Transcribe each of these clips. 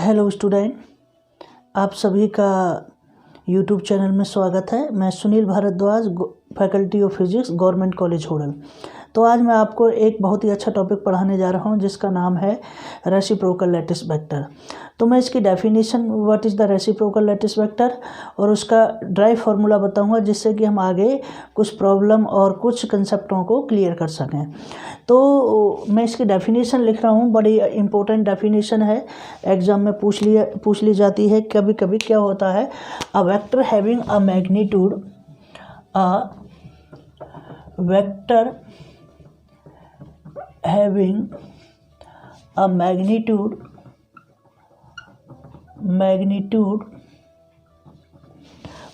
Hello student, आप सभी का यूट्यूब चैनल में स्वागत है। मैं Sunil Bhardwaj, faculty of physics, government college Hodal. तो आज मैं आपको एक बहुत ही अच्छा टॉपिक पढ़ाने जा रहा हूं जिसका नाम है रेसिप्रोकल लैटिस वेक्टर। तो मैं इसकी definition what is the reciprocal lattice vector और उसका ड्राइव फार्मूला बताऊंगा, जिससे कि हम आगे कुछ प्रॉब्लम और कुछ कंसेप्टों को क्लियर कर सकें। तो मैं इसकी डेफिनेशन लिख रहा हूँ, बड़ी इंपॉर्टेंट डेफिनेशन है, एग्जाम में पूछ ली जाती है कभी कभी। क्या होता है? A vector having a magnitude, vector having a magnitude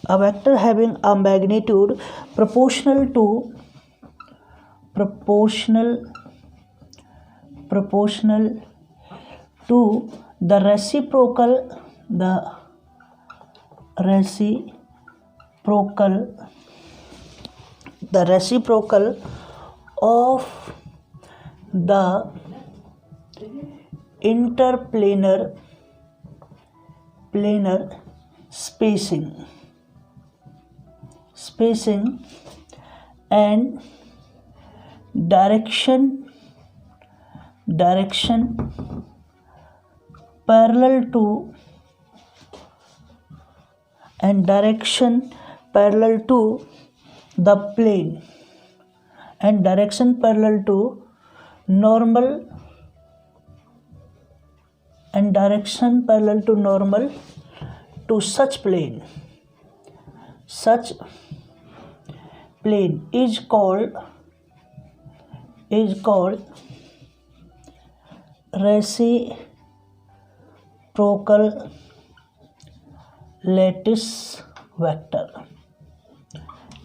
a vector having a magnitude proportional to the reciprocal of the interplanar spacing and direction parallel to the plane and direction parallel to normal to such plane is called reciprocal lattice vector।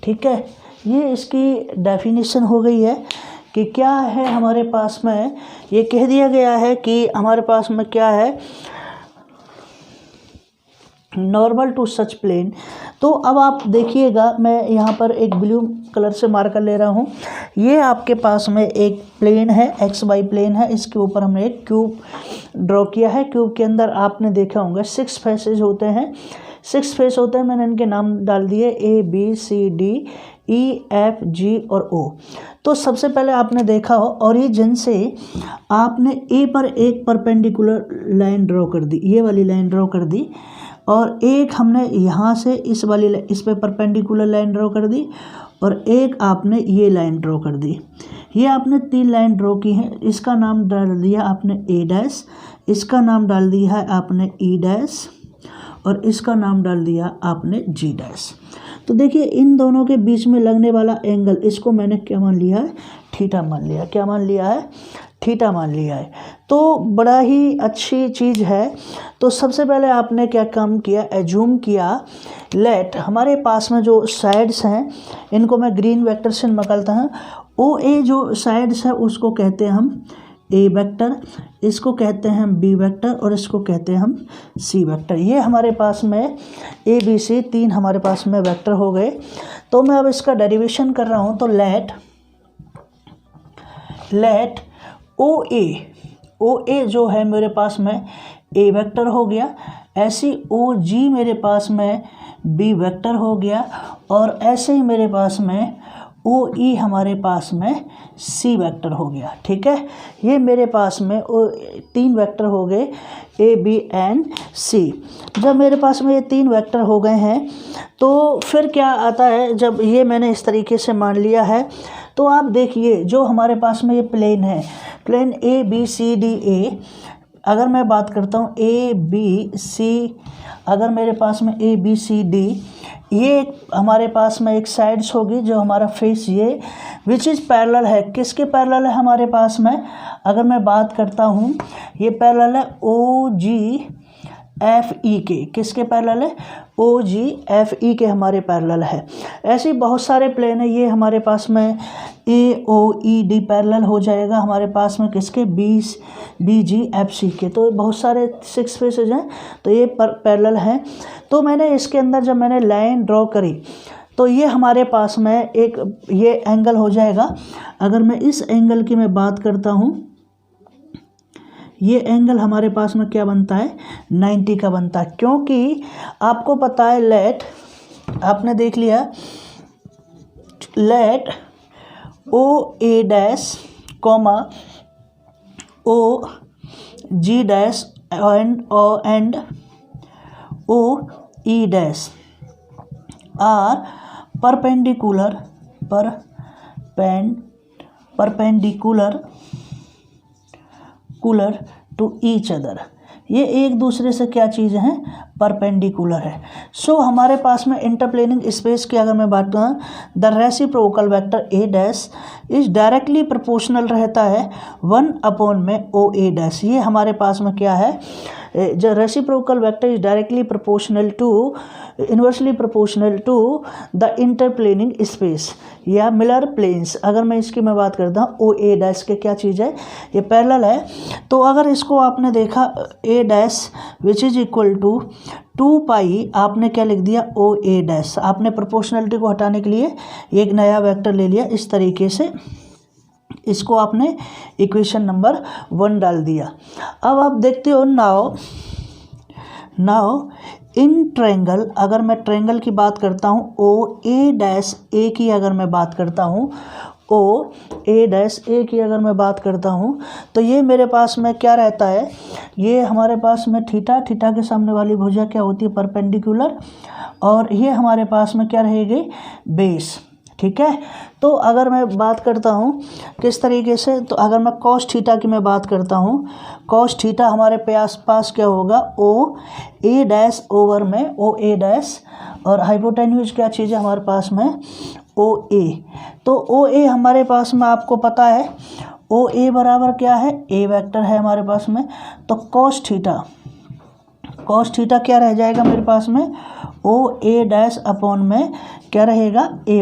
ठीक है, ये इसकी definition हो गई है कि क्या है हमारे पास में। ये कह दिया गया है कि हमारे पास में क्या है, नॉर्मल टू सच प्लेन। तो अब आप देखिएगा, मैं यहाँ पर एक ब्लू कलर से मार्कर ले रहा हूँ। ये आपके पास में एक प्लेन है, एक्स वाई प्लेन है, इसके ऊपर हमने एक क्यूब ड्रॉ किया है। क्यूब के अंदर आपने देखा होगा 6 फेसेस होते हैं, 6 फेस होते हैं। मैंने इनके नाम डाल दिए A B C D E F G और O। तो सबसे पहले आपने देखा हो, ओरिजिन से आपने A पर एक परपेंडिकुलर लाइन ड्रॉ कर दी, ये वाली लाइन ड्रॉ कर दी, और एक हमने यहाँ से इस पे परपेंडिकुलर लाइन ड्रॉ कर दी, और एक आपने ये लाइन ड्रॉ कर दी। ये आपने 3 लाइन ड्रॉ की हैं। इसका नाम डाल दिया आपने A डैश, इसका नाम डाल दिया है आपने E डैश, और इसका नाम डाल दिया आपने G डैश। तो देखिए, इन दोनों के बीच में लगने वाला एंगल, इसको मैंने क्या मान लिया है? थीटा मान लिया। क्या मान लिया है? थीटा मान लिया है। तो बड़ा ही अच्छी चीज़ है। तो सबसे पहले आपने क्या काम किया, एज्यूम किया, लेट हमारे पास में जो साइड्स हैं, इनको मैं ग्रीन वेक्टर से निकालता हूँ। OA जो साइड्स है उसको कहते हैं हम A वेक्टर, इसको कहते हैं हम B वेक्टर, और इसको कहते हैं हम C वेक्टर। ये हमारे पास में A B C 3 हमारे पास में वेक्टर हो गए। तो मैं अब इसका डेरिवेशन कर रहा हूँ। तो लेट OA जो है मेरे पास में A वेक्टर हो गया, ऐसी OG मेरे पास में B वेक्टर हो गया, और ऐसे ही मेरे पास में OE हमारे पास में C वेक्टर हो गया। ठीक है, ये मेरे पास में 3 वेक्टर हो गए, A B एंड C। जब मेरे पास में ये 3 वेक्टर हो गए हैं, तो फिर क्या आता है, जब ये मैंने इस तरीके से मान लिया है, तो आप देखिए जो हमारे पास में ये प्लेन है, plane A B C D A, अगर मैं बात करता हूँ A B C, अगर मेरे पास में A B C D, ये हमारे पास में एक साइड्स होगी जो हमारा फेस, ये विच इज़ पैरेलल है। किसके पैरेलल है हमारे पास में? अगर मैं बात करता हूँ, ये पैरेलल है OGFE के। किसके पैरेलल है? OGFE के हमारे पैरेलल है। ऐसे बहुत सारे प्लेन है, ये हमारे पास में AOED पैरेलल हो जाएगा हमारे पास में किसके? BGFC के। तो बहुत सारे 6 फेसेज हैं, तो ये पैरेलल हैं। तो मैंने इसके अंदर जब मैंने लाइन ड्रॉ करी, तो ये हमारे पास में एक ये एंगल हो जाएगा। अगर मैं इस एंगल की मैं बात करता हूँ, ये एंगल हमारे पास में क्या बनता है, 90 का बनता है, क्योंकि आपको पता है लेट, आपने देख लिया, let O A dash comma O G dash and O E dash are perpendicular to each other. ये एक दूसरे से क्या चीज़ है, परपेंडिकुलर है। सो हमारे पास में इंटरप्लेनिंग स्पेस की अगर मैं बात करूँ, the reciprocal vector A dash is directly proportional रहता है 1 में ओ ए डैश। ये हमारे पास में क्या है, जो reciprocal vector is directly proportional to, inversely proportional to the interplaning space या मिलर प्लेन्स। अगर मैं इसकी मैं बात करता हूँ, ओ ए डैश के क्या चीज़ है, ये पैरेलल है। तो अगर इसको आपने देखा A dash which is equal to 2 pi, आपने क्या लिख दिया, ओ ए डैश। आपने प्रोपोर्शनलिटी को हटाने के लिए एक नया वेक्टर ले लिया, इस तरीके से इसको आपने इक्वेशन नंबर 1 डाल दिया। अब आप देखते हो नाउ इन ट्रायंगल, अगर मैं ट्रायंगल की बात करता हूँ, ओ ए डैश ए की अगर मैं बात करता हूँ, ओ ए डैश ए की अगर मैं बात करता हूँ, तो ये मेरे पास में क्या रहता है, ये हमारे पास में थीटा के सामने वाली भुजा क्या होती है, परपेंडिकुलर, और ये हमारे पास में क्या रहेगी, बेस। ठीक है, तो अगर मैं बात करता हूँ किस तरीके से, तो अगर मैं कॉस थीटा की मैं बात करता हूँ, कॉस थीटा हमारे पास क्या होगा, ओ ए डैश ओवर में ओ ए डैश, और हाइपोटेन्यूज क्या चीज़ है हमारे पास में, ओ ए। तो ओ ए हमारे पास में आपको पता है, ओ ए बराबर क्या है, ए वेक्टर है हमारे पास में। तो कॉस थीटा क्या रह जाएगा मेरे पास में, ओ ए डैश अपॉन में क्या रहेगा, ए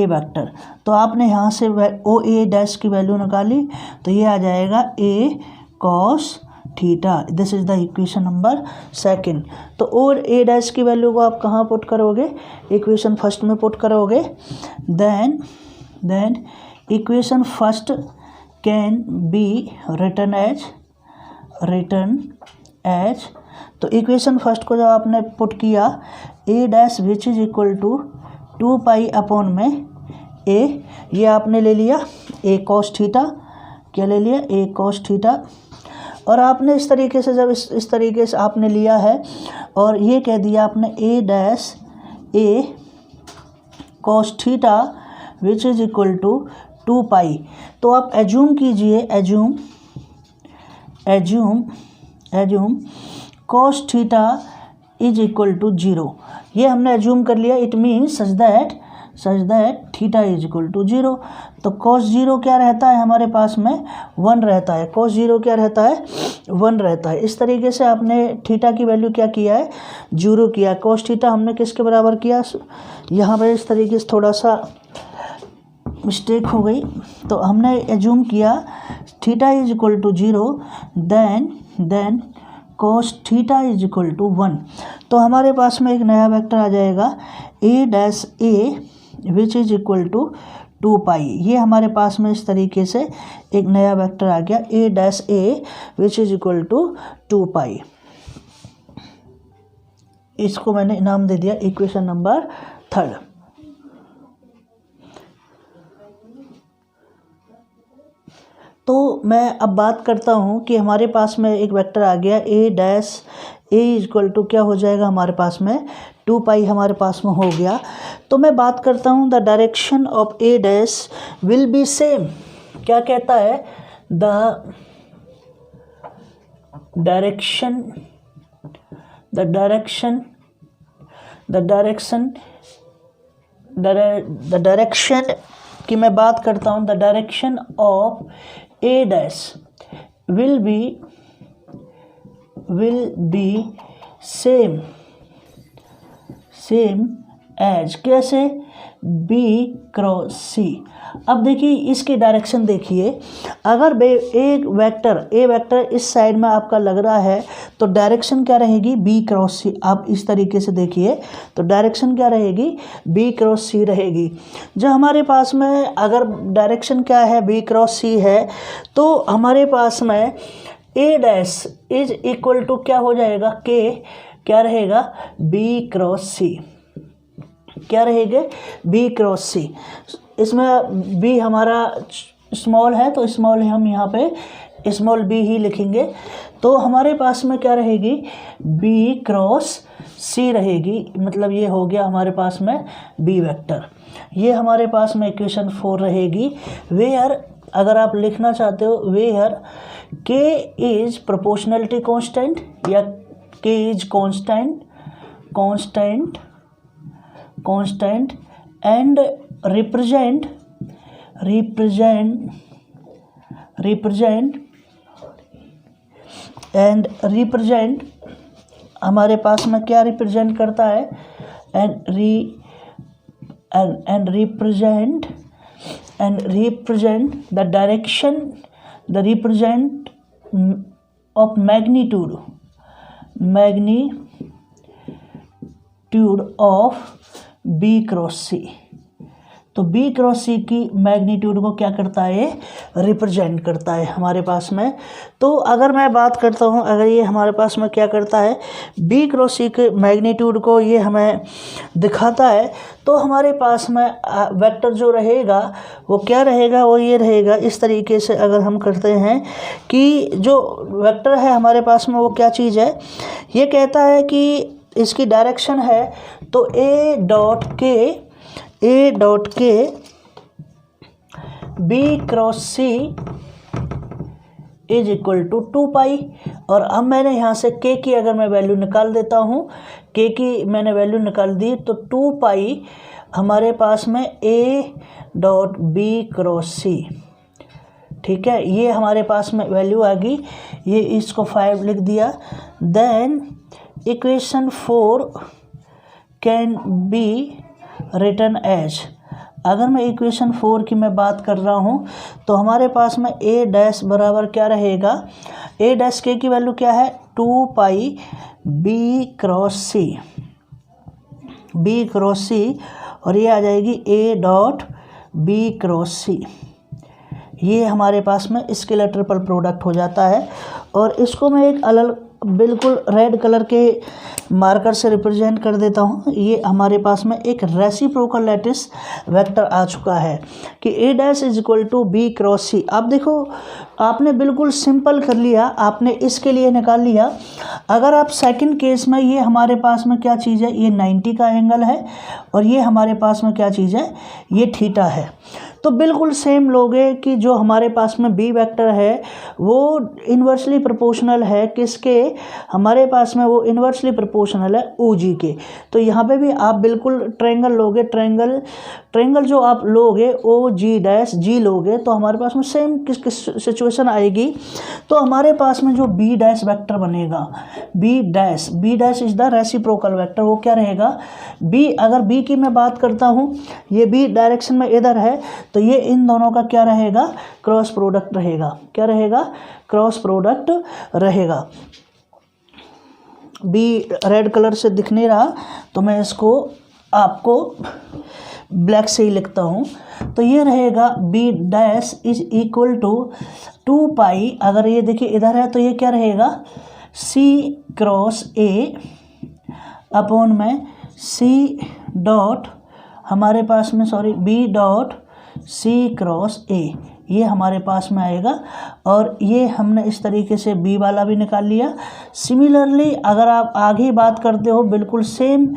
वेक्टर। तो आपने यहाँ से ओ ए डैश की वैल्यू निकाली, तो ये आ जाएगा A cos theta. This is the equation number 2। तो और ए डैश की वैल्यू को आप कहाँ पुट करोगे, इक्वेशन फर्स्ट में पुट करोगे। Then equation first can be written as, तो इक्वेशन फर्स्ट को जब आपने पुट किया, A dash which is equal to 2 pi upon में ए, ये आपने ले लिया ए कॉस थीटा, क्या ले लिया, ए कॉस थीटा। और आपने इस तरीके से जब इस तरीके से आपने लिया है, और ये कह दिया आपने A dash A cos theta which is equal to 2 pi. तो आप एज्यूम कीजिए, assume cos theta is equal to 0। ये हमने एज्यूम कर लिया, it means such that theta is equal to 0। तो cos 0 क्या रहता है हमारे पास में, 1 रहता है। cos 0 क्या रहता है, 1 रहता है। इस तरीके से आपने थीटा की वैल्यू क्या किया है, 0 किया। cos थीटा हमने किसके बराबर किया, यहाँ पर इस तरीके से थोड़ा सा मिस्टेक हो गई, तो हमने एज्यूम किया theta is equal to 0, then cos theta is equal to 1। तो हमारे पास में एक नया वेक्टर आ जाएगा A dash A which is equal to 2 pi. ये हमारे पास में इस तरीके से एक नया वेक्टर आ गया, A dash A which is equal to 2 pi. इसको मैंने नाम दे दिया इक्वेशन नंबर 3। तो मैं अब बात करता हूँ कि हमारे पास में एक वेक्टर आ गया A dash A equal to क्या हो जाएगा हमारे पास में, 2 पाई हमारे पास में हो गया। तो मैं बात करता हूँ the direction of A dash will be same. क्या कहता है, द डायरेक्शन की मैं बात करता हूँ, the direction of A dash will as, कैसे, बी क्रॉस सी। अब देखिए इसकी डायरेक्शन देखिए, अगर एक वेक्टर ए वेक्टर इस साइड में आपका लग रहा है तो डायरेक्शन क्या रहेगी, बी क्रॉस सी। आप इस तरीके से देखिए तो डायरेक्शन क्या रहेगी, बी क्रॉस सी रहेगी। जो हमारे पास में अगर डायरेक्शन क्या है, बी क्रॉस सी है, तो हमारे पास में ए डैश इज इक्वल टू क्या हो जाएगा, के क्या रहेगा, बी क्रॉस सी। क्या रहेगा, बी क्रॉस सी। इसमें बी हमारा स्मॉल है तो स्मॉल हम यहाँ पे स्मॉल बी ही लिखेंगे। तो हमारे पास में क्या रहेगी, बी क्रॉस सी रहेगी। मतलब ये हो गया हमारे पास में बी वेक्टर। ये हमारे पास में इक्वेशन 4 रहेगी। वेयर, अगर आप लिखना चाहते हो, वेयर के इज प्रोपोर्शनलिटी कांस्टेंट या के इज कांस्टेंट एंड रिप्रेजेंट हमारे पास में क्या रिप्रेजेंट करता है, and represent the direction, the represent of magnitude of B cross C. तो बी क्रॉस सी की मैग्नीट्यूड को क्या करता है, रिप्रेजेंट करता है हमारे पास में। तो अगर मैं बात करता हूँ, अगर ये हमारे पास में क्या करता है, बी क्रॉस सी के मैग्नीट्यूड को ये हमें दिखाता है, तो हमारे पास में वेक्टर जो रहेगा वो क्या रहेगा, वो ये रहेगा। इस तरीके से अगर हम करते हैं कि जो वेक्टर है हमारे पास में वो क्या चीज़ है, ये कहता है कि इसकी डायरेक्शन है तो ए डॉट के B cross C is equal to 2 pi. और अब मैंने यहाँ से के की अगर मैं वैल्यू निकाल देता हूँ, के की मैंने वैल्यू निकाल दी, तो 2 पाई हमारे पास में ए डॉट बी क्रॉस सी। ठीक है, ये हमारे पास में वैल्यू आ गई। ये इसको 5 लिख दिया। Then equation 4 can be written as, अगर मैं इक्वेशन 4 की मैं बात कर रहा हूँ तो हमारे पास में ए डैश बराबर क्या रहेगा, ए डैश के की वैल्यू क्या है, 2 पाई बी क्रॉस सी, और ये आ जाएगी ए डॉट बी क्रॉस सी। ये हमारे पास में स्केलर ट्रिपल प्रोडक्ट हो जाता है। और इसको मैं एक अलग बिल्कुल रेड कलर के मार्कर से रिप्रेजेंट कर देता हूँ। ये हमारे पास में एक रेसिप्रोकल लैटिस वेक्टर आ चुका है कि A dash is equal to B cross C. अब देखो आपने बिल्कुल सिंपल कर लिया, आपने इसके लिए निकाल लिया। अगर आप सेकंड केस में, ये हमारे पास में क्या चीज़ है, ये 90 का एंगल है और ये हमारे पास में क्या चीज़ है, ये थीटा है। तो बिल्कुल सेम लोगे कि जो हमारे पास में बी वेक्टर है वो इन्वर्सली प्रोपोर्शनल है किसके, हमारे पास में वो इन्वर्सली प्रोपोर्शनल है ओ जी के। तो यहाँ पे भी आप बिल्कुल ट्रायंगल लोगे, ट्रायंगल जो आप लोगे ओ जी डैश जी लोगे, तो हमारे पास में सेम किस सिचुएशन आएगी। तो हमारे पास में जो बी डैश वेक्टर बनेगा, B dash is the reciprocal vector, वो क्या रहेगा, बी। अगर बी की मैं बात करता हूँ, ये बी डायरेक्शन में इधर है, तो ये इन दोनों का क्या रहेगा, क्रॉस प्रोडक्ट रहेगा। क्या रहेगा, क्रॉस प्रोडक्ट रहेगा। बी रेड कलर से दिख नहीं रहा तो मैं इसको आपको ब्लैक से ही लिखता हूँ। तो ये रहेगा B dash is equal to 2 pi, अगर ये देखिए इधर है तो ये क्या रहेगा, सी क्रॉस ए अपॉन में सी डॉट हमारे पास में B dot C cross A, ये हमारे पास में आएगा। और ये हमने इस तरीके से बी वाला भी निकाल लिया। सिमिलरली अगर आप आगे बात करते हो, बिल्कुल सेम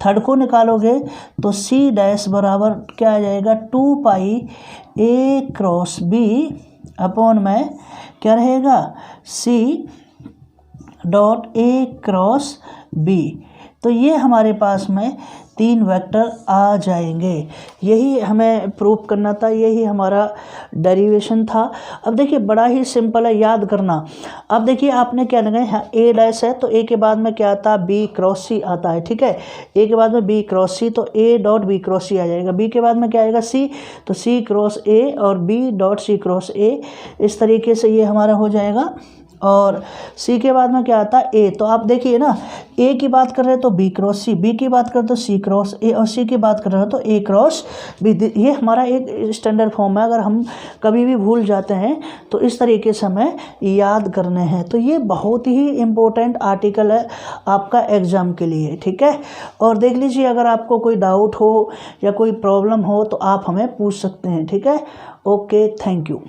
थर्ड को निकालोगे तो सी डैश बराबर क्या आ जाएगा, 2 pi A cross B upon में क्या रहेगा, C dot A cross B. तो ये हमारे पास में 3 वेक्टर आ जाएंगे। यही हमें प्रूव करना था, यही हमारा डेरिवेशन था। अब देखिए बड़ा ही सिंपल है याद करना। अब देखिए आपने क्या लगाया, ए डैश है तो ए के बाद में क्या आता है, बी क्रॉस सी आता है, ठीक है। ए के बाद में बी क्रॉस सी, तो ए डॉट बी क्रॉस सी आ जाएगा। बी के बाद में क्या आएगा, सी, तो सी क्रॉस ए और B dot C cross A. इस तरीके से ये हमारा हो जाएगा। और सी के बाद में क्या आता है, ए, तो आप देखिए ना, ए की बात कर रहे हैं तो बी क्रॉस सी, बी की बात कर रहे तो सी क्रॉस ए, और सी की बात कर रहे हो तो ए क्रॉस बी। ये हमारा एक स्टैंडर्ड फॉर्म है, अगर हम कभी भी भूल जाते हैं तो इस तरीके से हमें याद करने हैं। तो ये बहुत ही इम्पोर्टेंट आर्टिकल है आपका एग्ज़ाम के लिए, ठीक है। और देख लीजिए अगर आपको कोई डाउट हो या कोई प्रॉब्लम हो तो आप हमें पूछ सकते हैं, ठीक है। Okay, thank you.